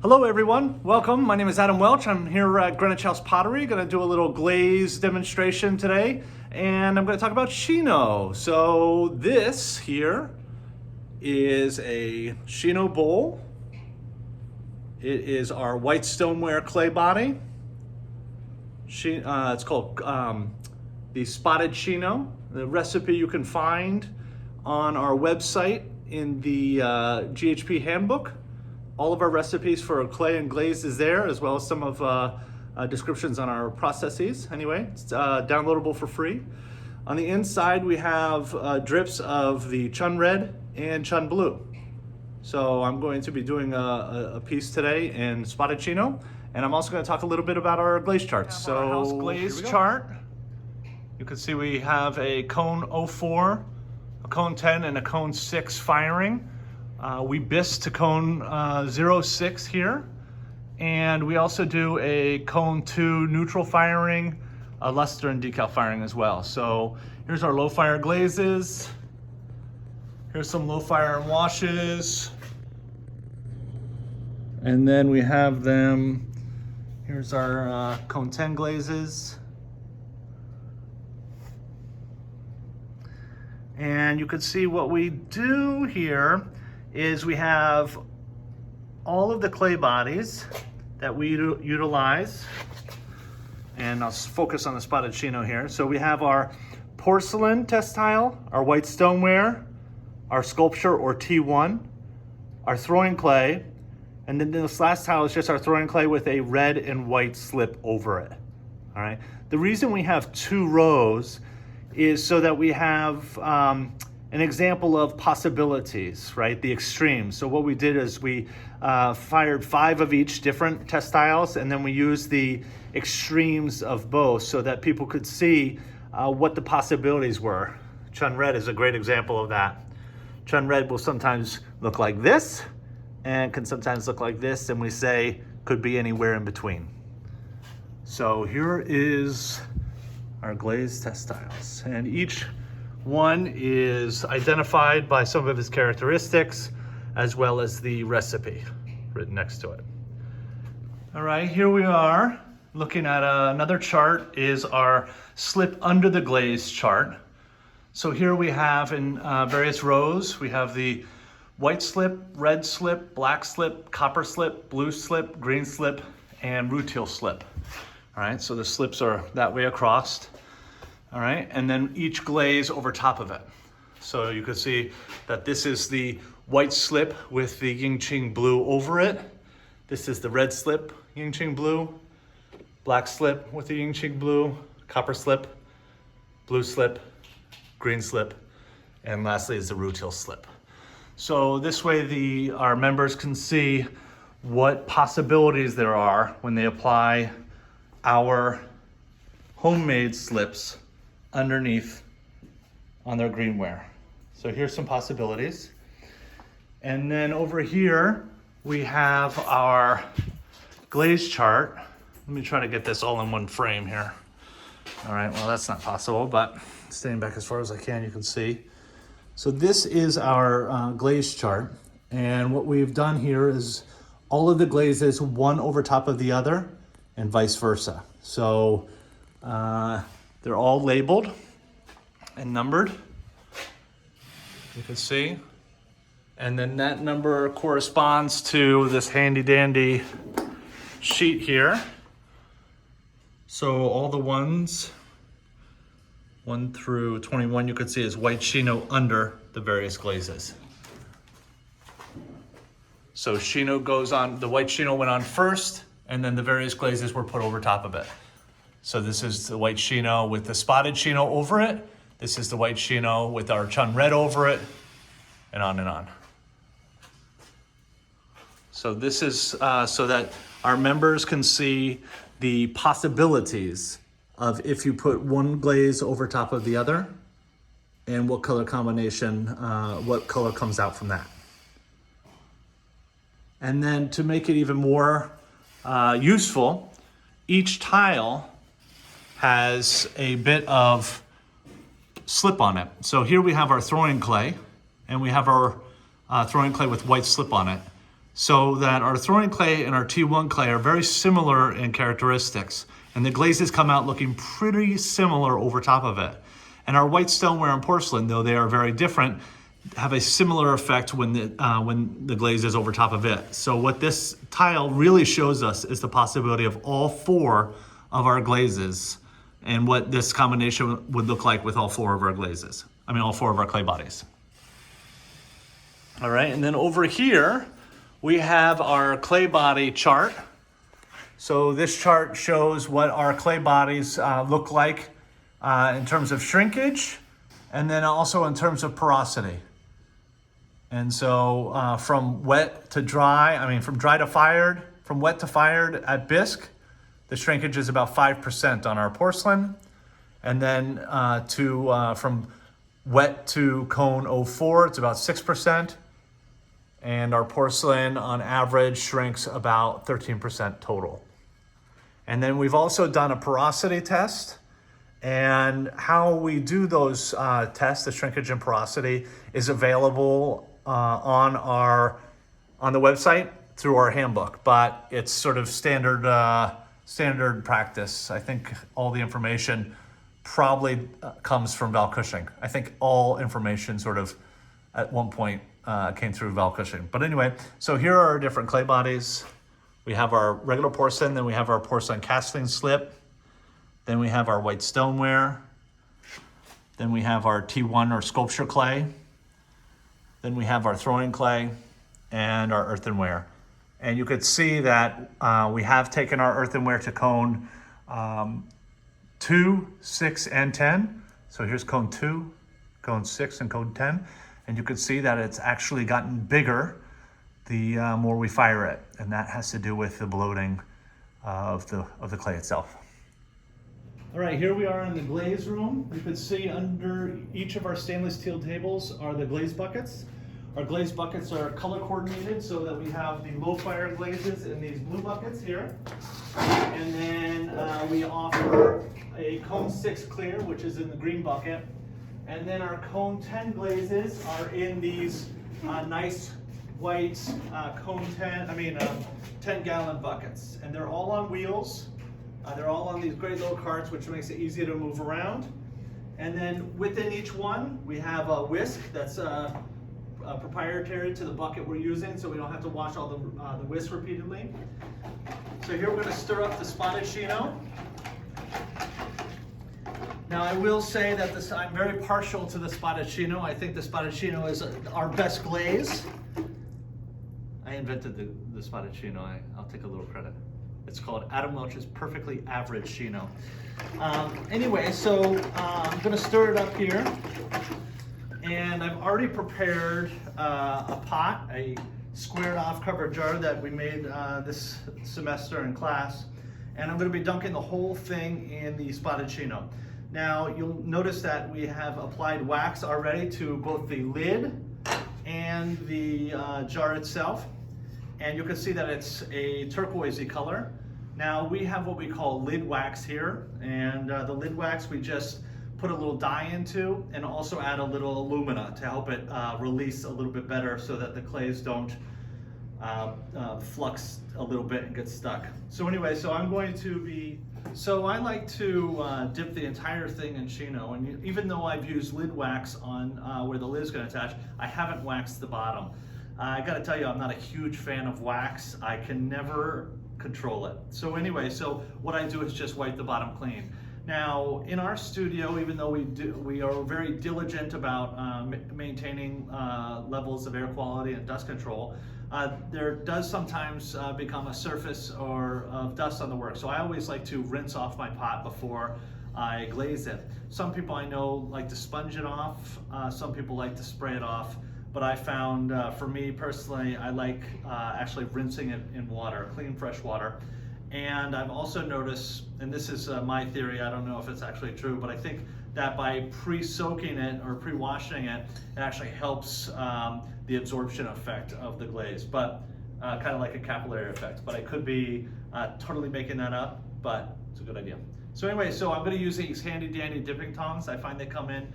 Hello everyone, welcome. My name is Adam Welch. I'm here at Greenwich House Pottery. Going to do a little glaze demonstration today, and I'm going to talk about Shino. So this here is a Shino bowl. It is our white stoneware clay body. It's called the Spotted Shino. The recipe you can find on our website in the GHP handbook. All of our recipes for clay and glaze is there, as well as some of descriptions on our processes. Anyway, it's downloadable for free. On the inside, we have drips of the Chun Red and Chun Blue. So I'm going to be doing a piece today in Spotted Shino, and I'm also going to talk a little bit about our glaze charts. So our house glaze chart, you can see we have a cone 04, a cone 10, and a cone 6 firing. We bisque to cone 06 here, and we also do a cone 2 neutral firing, a luster and decal firing as well. So here's our low fire glazes. Here's some low fire and washes. And then we have them, here's our cone 10 glazes. And you can see what we do here is we have all of the clay bodies that we utilize, and I'll focus on the Spotted Shino here. So we have our porcelain test tile, our white stoneware, our sculpture or T1, our throwing clay, and then this last tile is just our throwing clay with a red and white slip over it. All right. The reason we have 2 rows is so that we have an example of possibilities, right? The extremes. So what we did is we fired 5 of each different test tiles, and then we used the extremes of both so that people could see what the possibilities were. Chun Red is a great example of that. Chun Red will sometimes look like this and can sometimes look like this, and we say could be anywhere in between. So here is our glazed test tiles, and each one is identified by some of its characteristics as well as the recipe written next to it. All right, here we are looking at another chart is our slip under the glaze chart. So here we have in various rows, we have the white slip, red slip, black slip, copper slip, blue slip, green slip, and rutile slip. All right, so the slips are that way across. All right, and then each glaze over top of it. So you can see that this is the white slip with the Ying Ching blue over it. This is the red slip, Ying Ching blue, black slip with the Ying Ching blue, copper slip, blue slip, green slip, and lastly is the rutile slip. So this way our members can see what possibilities there are when they apply our homemade slips underneath on their greenware. So here's some possibilities. And then over here, we have our glaze chart. Let me try to get this all in one frame here. All right, well, that's not possible, but staying back as far as I can, you can see. So this is our glaze chart. And what we've done here is all of the glazes, one over top of the other and vice versa. So, they're all labeled and numbered, you can see. And then that number corresponds to this handy dandy sheet here. So all the ones, 1 through 21, you can see is white Shino under the various glazes. So Shino goes on, the white Shino went on first, and then the various glazes were put over top of it. So this is the white Shino with the Spotted Shino over it. This is the white Shino with our Chun Red over it, and on and on. So this is so that our members can see the possibilities of if you put one glaze over top of the other and what color combination, what color comes out from that. And then to make it even more useful, each tile has a bit of slip on it. So here we have our throwing clay, and we have our throwing clay with white slip on it. so that our throwing clay and our T1 clay are very similar in characteristics. And the glazes come out looking pretty similar over top of it. And our white stoneware and porcelain, though they are very different, have a similar effect when the glaze is over top of it. So what this tile really shows us is the possibility of all four of our glazes and what this combination would look like with all four of our glazes. I mean, all four of our clay bodies. All right, and then over here, we have our clay body chart. So this chart shows what our clay bodies look like in terms of shrinkage, and then also in terms of porosity. And so from wet to dry, I mean from dry to fired, from wet to fired at bisque, the shrinkage is about 5% on our porcelain. And then from wet to cone 04, it's about 6%. And our porcelain on average shrinks about 13% total. And then we've also done a porosity test. And how we do those tests, the shrinkage and porosity, is available on the website through our handbook. But it's sort of standard practice. I think all the information probably comes from Val Cushing. I think all information sort of at one point came through Val Cushing. But anyway, so here are our different clay bodies. We have our regular porcelain, then we have our porcelain casting slip, then we have our white stoneware, then we have our T1 or sculpture clay, then we have our throwing clay and our earthenware. And you could see that we have taken our earthenware to cone 2, 6, and 10. So here's cone 2, cone 6, and cone 10. And you can see that it's actually gotten bigger the more we fire it. And that has to do with the bloating of the clay itself. All right, here we are in the glaze room. You can see under each of our stainless steel tables are the glaze buckets. Our glaze buckets are color coordinated so that we have the low fire glazes in these blue buckets here. And then we offer a cone 6 clear, which is in the green bucket. And then our cone 10 glazes are in these nice white cone 10-gallon buckets. And they're all on wheels. They're all on these great little carts, which makes it easy to move around. And then within each one, we have a whisk that's proprietary to the bucket we're using, so we don't have to wash all the whisk repeatedly. So here we're going to stir up the spotted chino. Now I will say that I'm very partial to the spotted chino. I think the spotted chino is our best glaze. I invented the spotted chino. I'll take a little credit. It's called Adam Welch's Perfectly Average Chino. Anyway, so I'm going to stir it up here. And I've already prepared a pot, a squared off covered jar that we made this semester in class. And I'm going to be dunking the whole thing in the spotted chino. Now you'll notice that we have applied wax already to both the lid and the jar itself. And you can see that it's a turquoisey color. Now we have what we call lid wax here. And the lid wax we just put a little dye into and also add a little alumina to help it release a little bit better so that the clays don't flux a little bit and get stuck. So anyway, so I'm going to be, so I like to dip the entire thing in chino, and even though I've used lid wax on where the lid is going to attach, I haven't waxed the bottom. I got to tell you, I'm not a huge fan of wax. I can never control it. So anyway, so what I do is just wipe the bottom clean. Now, in our studio, even though we are very diligent about maintaining levels of air quality and dust control, there does sometimes become a surface of dust on the work. So I always like to rinse off my pot before I glaze it. Some people I know like to sponge it off. Some people like to spray it off. But I found, for me personally, I like actually rinsing it in water, clean, fresh water. And I've also noticed, and this is my theory, I don't know if it's actually true, but I think that by pre-soaking it or pre-washing it, it actually helps the absorption effect of the glaze, but kind of like a capillary effect. But I could be totally making that up, but it's a good idea. So anyway, so I'm going to use these handy dandy dipping tongs. I find they come in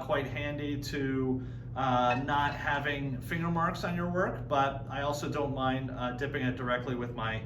quite handy to not having finger marks on your work, but I also don't mind dipping it directly with my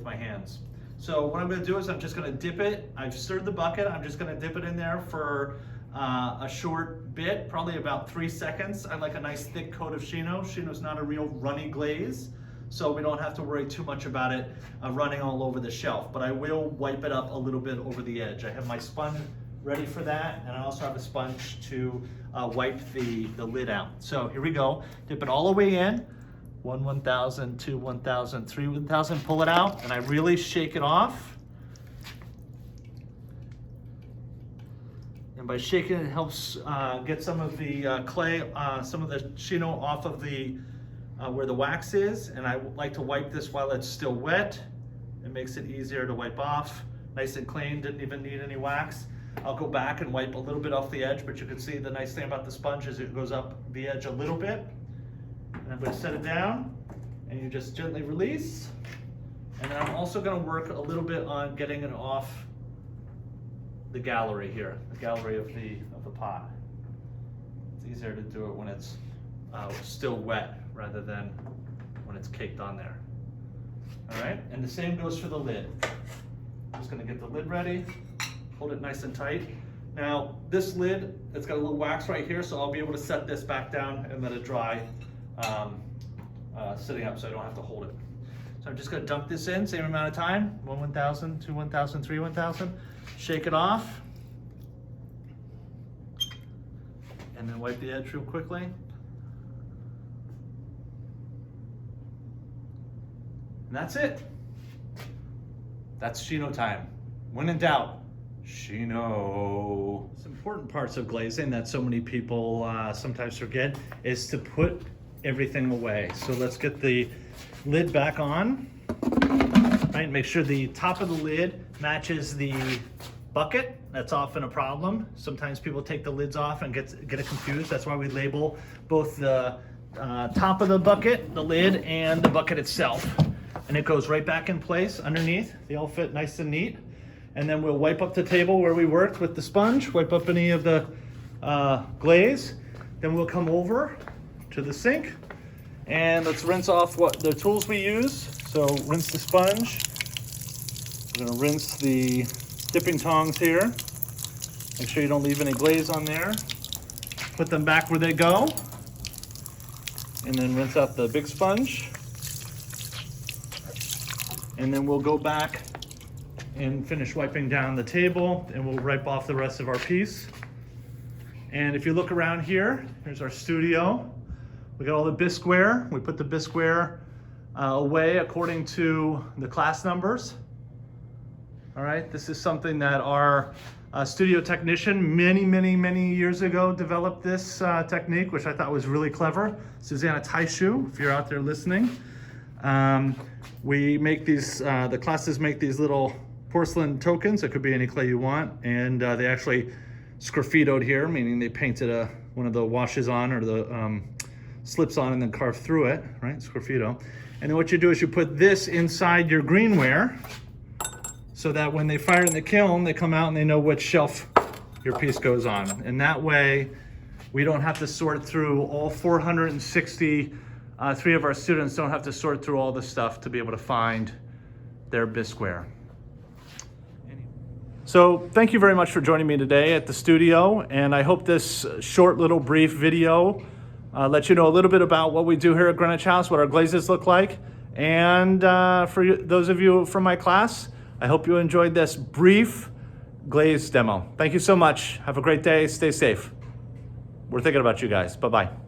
hands. So what I'm going to do is I'm just going to dip it. I've stirred the bucket. I'm just going to dip it in there for a short bit, probably about 3 seconds. I like a nice thick coat of Shino. Shino's not a real runny glaze, so we don't have to worry too much about it running all over the shelf, but I will wipe it up a little bit over the edge. I have my sponge ready for that, and I also have a sponge to wipe the lid out. So here we go. Dip it all the way in. 1 1,000, 2 1,000, 3 1,000, pull it out, and I really shake it off. And by shaking it helps get some of the clay, some of the Shino off of the where the wax is, and I like to wipe this while it's still wet. It makes it easier to wipe off. Nice and clean, didn't even need any wax. I'll go back and wipe a little bit off the edge, but you can see the nice thing about the sponge is it goes up the edge a little bit. And I'm going to set it down, and you just gently release. And then I'm also going to work a little bit on getting it off the gallery here, the gallery of the pot. It's easier to do it when it's still wet rather than when it's caked on there. All right, and the same goes for the lid. I'm just going to get the lid ready, hold it nice and tight. Now this lid, it's got a little wax right here, so I'll be able to set this back down and let it dry sitting up so I don't have to hold it. So I'm just going to dunk this in, same amount of time, 1 1,000, 2 1,000, 3 1,000. Shake it off, and then wipe the edge real quickly. And that's it. That's Shino time. When in doubt, Shino. Some important parts of glazing that so many people sometimes forget is to put everything away. So let's get the lid back on. Right, make sure the top of the lid matches the bucket. That's often a problem. Sometimes people take the lids off and get it confused. That's why we label both the top of the bucket, the lid, and the bucket itself. And it goes right back in place underneath. They all fit nice and neat. And then we'll wipe up the table where we worked with the sponge, wipe up any of the glaze. Then we'll come over to the sink and let's rinse off what the tools we use. So rinse the sponge. We're gonna rinse the dipping tongs here. Make sure you don't leave any glaze on there. Put them back where they go. And then rinse out the big sponge. And then we'll go back and finish wiping down the table, and we'll wipe off the rest of our piece. And if you look around here, here's our studio. We got all the bisqueware. We put the bisqueware away according to the class numbers. All right, this is something that our studio technician many years ago developed this technique, which I thought was really clever. Susanna Taishu, if you're out there listening. We make these, the classes make these little porcelain tokens. It could be any clay you want, and they actually sgraffitoed here, meaning they painted one of the washes on or the slips on and then carved through it, right? Sgraffito. And then what you do is you put this inside your greenware so that when they fire it in the kiln, they come out and they know which shelf your piece goes on. And that way, we don't have to sort through all 463 of our students don't have to sort through all the stuff to be able to find their bisqueware. So thank you very much for joining me today at the studio, and I hope this short little brief video let you know a little bit about what we do here at Greenwich House, what our glazes look like, and for those of you from my class, I hope you enjoyed this brief glaze demo. Thank you so much. Have a great day. Stay safe. We're thinking about you guys. Bye-bye.